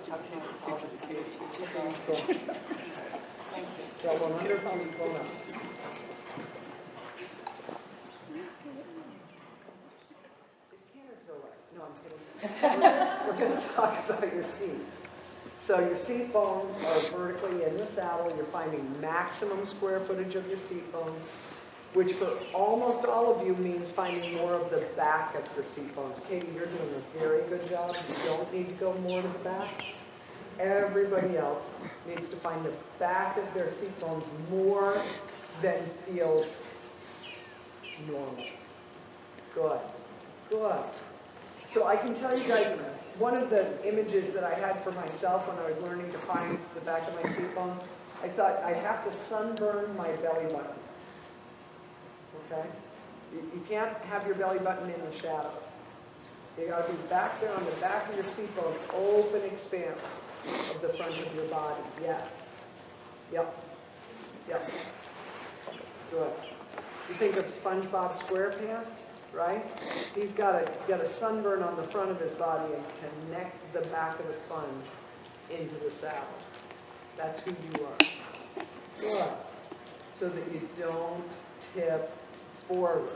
Thank you. Yeah, 100 pounds going up. No, I'm kidding. We're going to talk about your seat. So your seat bones are vertically in the saddle. You're finding maximum square footage of your seat bones, which for almost all of you means finding more of the back of your seat bones. Katie, you're doing a very good job. You don't need to go more to the back. Everybody else needs to find the back of their seat bones more than feels normal. Good. Good. So I can tell you guys, one of the images that I had for myself when I was learning to find the back of my seat bone, I thought I'd have to sunburn my belly button. Okay? You can't have your belly button in the shadow. You got to be back there on the back of your seat bones, open expanse of the front of your body. Yes. Yep. Yep. Good. You think of SpongeBob SquarePants, right? He's got a sunburn on the front of his body and connect the back of the sponge into the saddle. That's who you are. Good. So that you don't tip forward.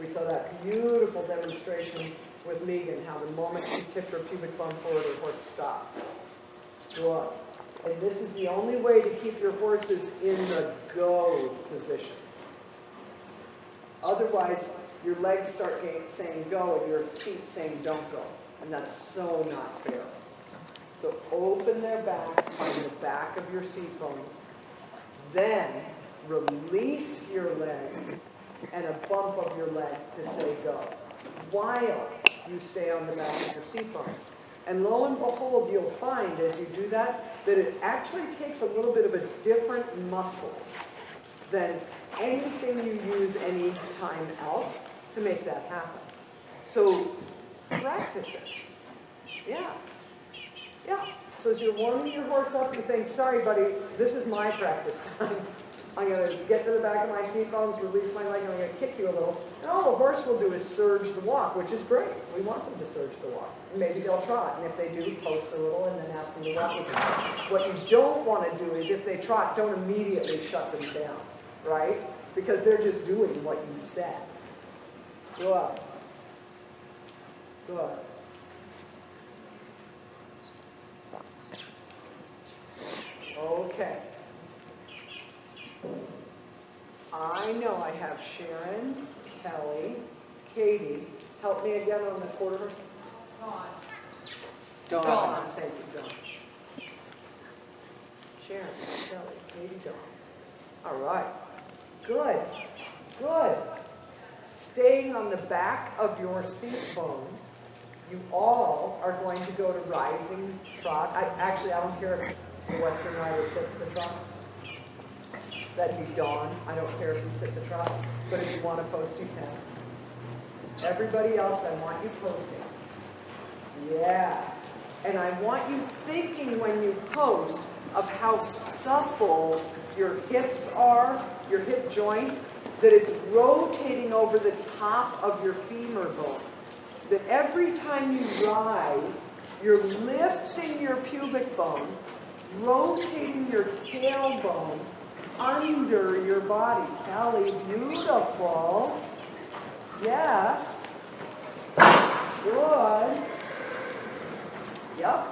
We saw that beautiful demonstration with Megan, how the moment she tipped her pubic bone forward, her horse stopped. Good. And this is the only way to keep your horses in the go position. Otherwise, your legs start saying go and your feet saying don't go. And that's so not fair. So open their back, find the back of your seat bones. Then release your leg and a bump of your leg to say go, while you stay on the back of your seat bone. And lo and behold, you'll find as you do that, that it actually takes a little bit of a different muscle than anything you use any time else to make that happen. So practice it. Yeah. Yeah. So as you're warming your horse up, you think, sorry, buddy, this is my practice. I'm going to get to the back of my seat bones, release my leg, and I'm going to kick you a little. And all the horse will do is surge the walk, which is great. We want them to surge the walk. And maybe they'll trot, and if they do, post a little and then ask them to walk with you. What you don't want to do is, if they trot, don't immediately shut them down, right? Because they're just doing what you said. Good. Good. Okay. I know I have Sharon, Kelly, Katie. Help me again on the quarter horse. Dawn. Thank you, Dawn. Sharon, Kelly, Katie, Dawn. All right. Good. Good. Staying on the back of your seat bones, you all are going to go to rising trot. I don't care if the Western rider sits the trot. That'd be Dawn. I don't care if you sit the trot. But if you want to post, you can. Everybody else, I want you posting. Yeah. And I want you thinking when you post of how supple your hips are, your hip joint, that it's rotating over the top of your femur bone. That every time you rise, you're lifting your pubic bone, rotating your tailbone under your body. Kelly, beautiful. Yes. Good. Yep.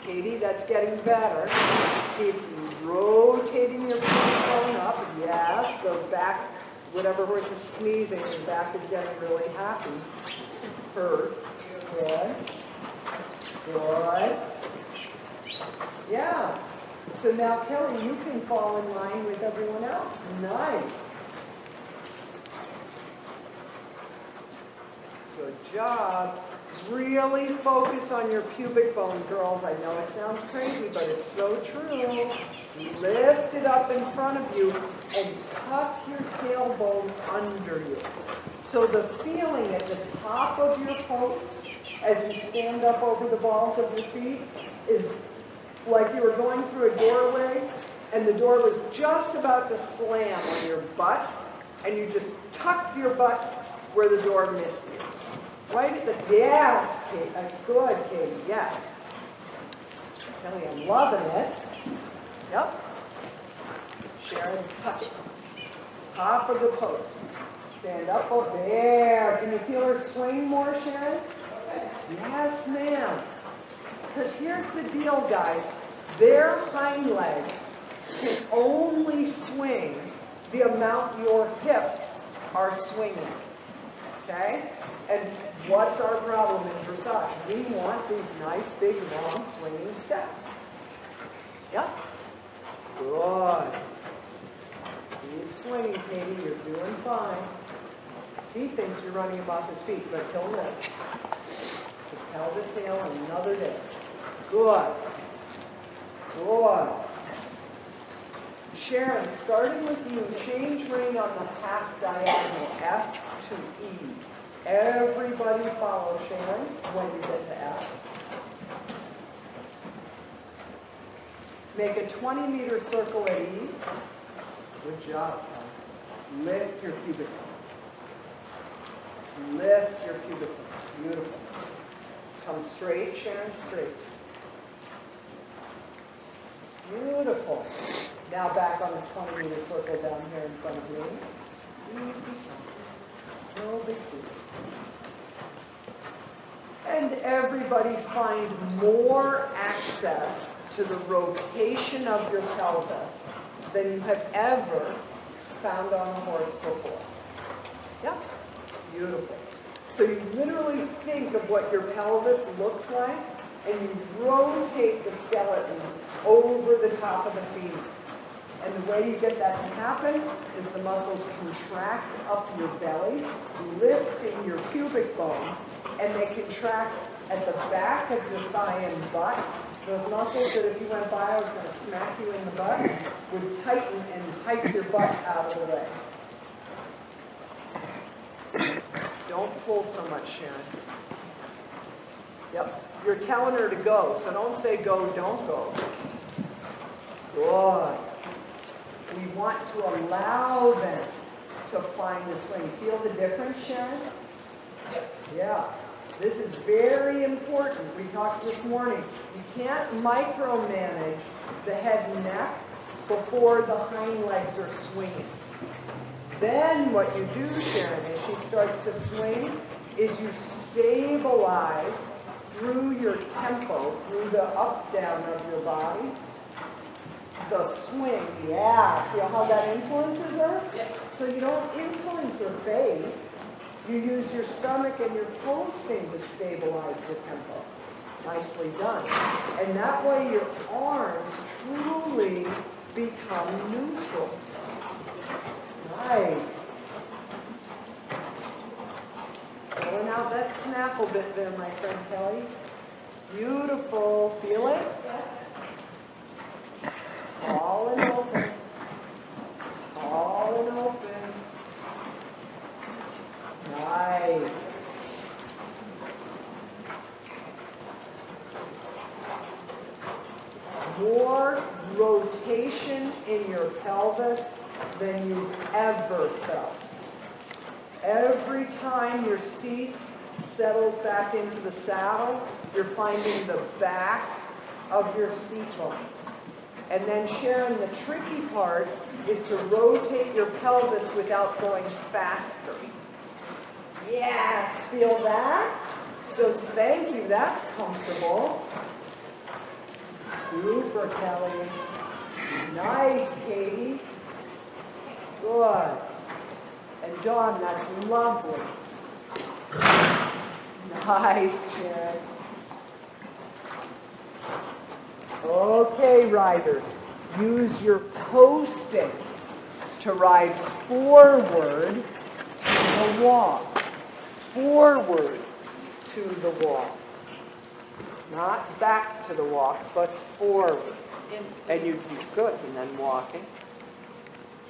Katie, that's getting better. Keep rotating your bone up. Yes, those back, whatever horse is sneezing, his back is getting really happy. First. Good. Good. Yeah. So now, Kelly, you can fall in line with everyone else. Nice. Good job. Really focus on your pubic bone, girls. I know it sounds crazy, but it's so true. Lift it up in front of you and tuck your tailbone under you. So the feeling at the top of your post, as you stand up over the balls of your feet, is like you were going through a doorway and the door was just about to slam on your butt, and you just tucked your butt where the door missed you. Right at the, yes, Kate, good, Katie, yes. Kelly, I'm loving it. Yep. Sharon, tuck it. Top of the post. Stand up, oh, there. Can you feel her swing more, Sharon? Yes, ma'am. Because here's the deal, guys. Their hind legs can only swing the amount your hips are swinging. Okay? And what's our problem in dressage? We want these nice, big, long, swinging steps. Yep. Good. Keep swinging, Katie. You're doing fine. He thinks you're running him off his feet, but he'll lift. Just held his tail another day. Good. Good. Sharon, starting with you, change rein on the half diagonal, F to E. Everybody follow Sharon when you get to F. Make a 20-meter circle at E. Good job, Tom. Lift your pubic bone. Lift your pubic bone. Beautiful. Come straight, Sharon, straight. Beautiful. Now back on the 20-meter circle down here in front of me. No big deal. And everybody find more access to the rotation of your pelvis than you have ever found on a horse before. Yeah, beautiful. So you literally think of what your pelvis looks like, and you rotate the skeleton over the top of the femur. And the way you get that to happen is the muscles contract up your belly, lifting your pubic bone, and they contract at the back of your thigh and butt. Those muscles that if you went by, I was going to smack you in the butt, would tighten and hike your butt out of the way. Don't pull so much, Sharon. Yep. You're telling her to go, so don't say go, don't go. Good. We want to allow them to find the swing. Feel the difference, Sharon? Yeah. This is very important. We talked this morning. You can't micromanage the head and neck before the hind legs are swinging. Then what you do, Sharon, as she starts to swing, is you stabilize through your tempo, through the up-down of your body, the swing. Yeah. Feel how that influences her? Yes. So you don't influence her face. You use your stomach and your posting to stabilize the tempo. Nicely done. And that way your arms truly become neutral. Nice. Pulling out that snaffle bit there, my friend Kelly. Beautiful. Feel it? Tall and open. Tall and open. Nice. More rotation in your pelvis than you've ever felt. Every time your seat settles back into the saddle, you're finding the back of your seat bone. And then, Sharon, the tricky part is to rotate your pelvis without going faster. Yes, feel that? Just thank you, that's comfortable. Super, Kelly. Nice, Katie. Good. And Dawn, that's lovely. Nice, Sharon. Okay, riders. Use your posting to ride forward to the walk. Forward to the walk. Not back to the walk, but forward. And you do good, and then walking.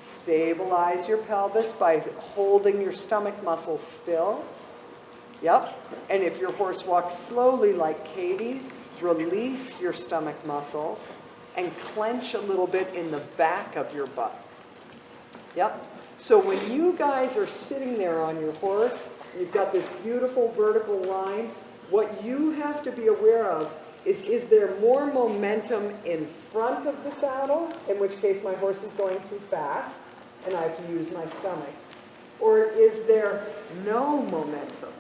Stabilize your pelvis by holding your stomach muscles still. Yep. And if your horse walks slowly like Katie's, release your stomach muscles and clench a little bit in the back of your butt. Yep. So when you guys are sitting there on your horse, You've got this beautiful vertical line. What you have to be aware of is there more momentum in front of the saddle, in which case my horse is going too fast and I have to use my stomach? Or is there no momentum,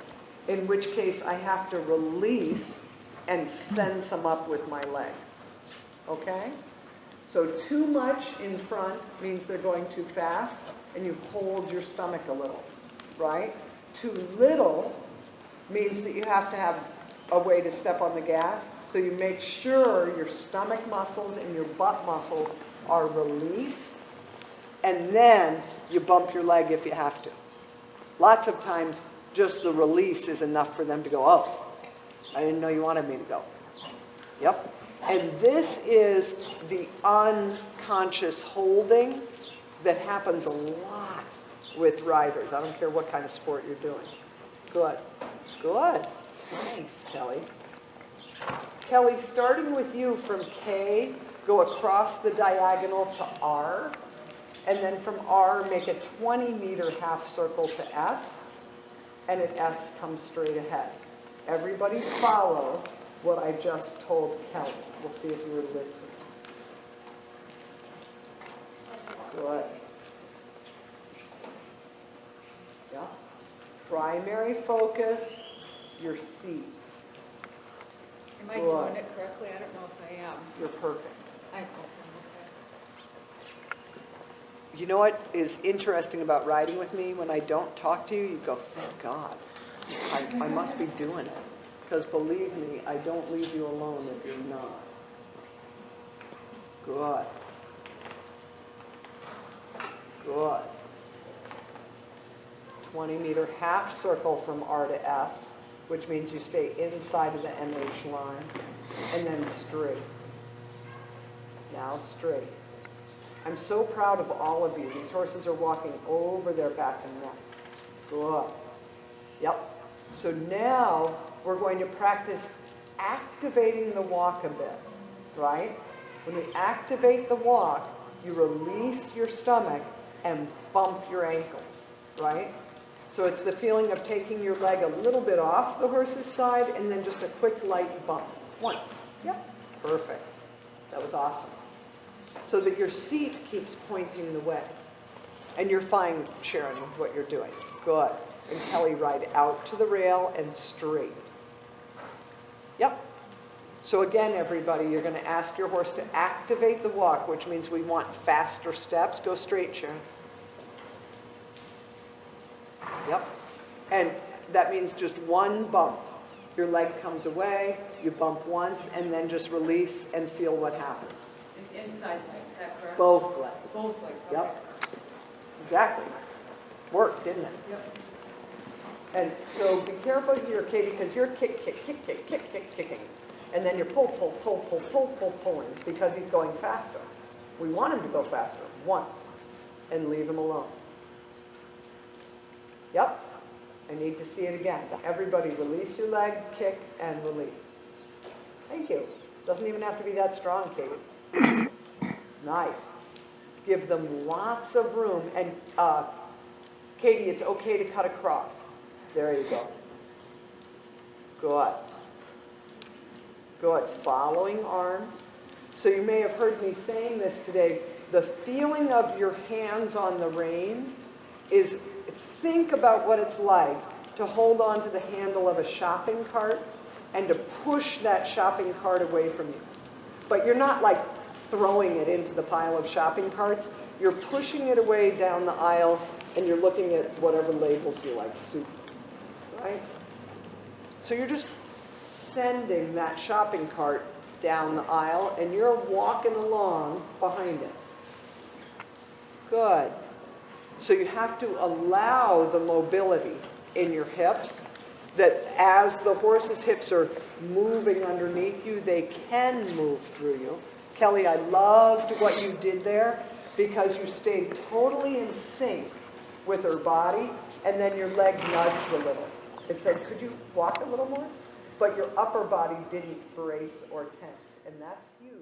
in which case I have to release and send some up with my legs? Okay? So too much in front means they're going too fast, and you hold your stomach a little, right? Too little means that you have to have a way to step on the gas, so you make sure your stomach muscles and your butt muscles are released, and then you bump your leg if you have to. Lots of times, just the release is enough for them to go, oh, I didn't know you wanted me to go. Yep. And this is the unconscious holding that happens a lot with riders. I don't care what kind of sport you're doing. Good. Good. Nice, Kelly. Kelly, starting with you from K, go across the diagonal to R, and then from R, make a 20-meter half circle to S, and at S, come straight ahead. Everybody follow what I just told Kelly. We'll see if you were listening. Good. Yeah. Primary focus, your seat. Am I doing it correctly? I don't know if I am. You're perfect. I hope You know what is interesting about riding with me? When I don't talk to you, you go, thank God. I must be doing it. Because believe me, I don't leave you alone if you're not. Good. Good. 20-meter half circle from R to S, which means you stay inside of the NH line, and then straight. Now straight. I'm so proud of all of you. These horses are walking over their back and neck. Good. Yep. So now we're going to practice activating the walk a bit, right? When we activate the walk, you release your stomach and bump your ankles, right? So it's the feeling of taking your leg a little bit off the horse's side and then just a quick light bump. Once. Yep. Perfect. That was awesome. So that your seat keeps pointing the way. And you're fine, Sharon, with what you're doing. Good. And Kelly, ride out to the rail and straight. Yep. So again, everybody, you're going to ask your horse to activate the walk, which means we want faster steps. Go straight, Sharon. Yep. And that means just one bump. Your leg comes away, you bump once, and then just release and feel what happens. inside leg, is that correct? Both legs. Both legs, okay. Yep. Exactly. Worked, didn't it? Yep. And so be careful here, Katie, because you're kicking. And then you're pulling, pulling, because he's going faster. We want him to go faster once and leave him alone. Yep. I need to see it again. Everybody release your leg, kick, and release. Thank you. Doesn't even have to be that strong, Katie. Nice. Give them lots of room. And Katie, it's okay to cut across. There you go. Good. Good. Following arms. So you may have heard me saying this today. The feeling of your hands on the reins is, think about what it's like to hold on to the handle of a shopping cart and to push that shopping cart away from you. But you're not like throwing it into the pile of shopping carts. You're pushing it away down the aisle and you're looking at whatever labels you like, soup, right? So you're just sending that shopping cart down the aisle and you're walking along behind it. Good. So you have to allow the mobility in your hips, that as the horse's hips are moving underneath you, they can move through you. Kelly, I loved what you did there because you stayed totally in sync with her body, and then your leg nudged a little. It said, could you walk a little more? But your upper body didn't brace or tense, and that's huge.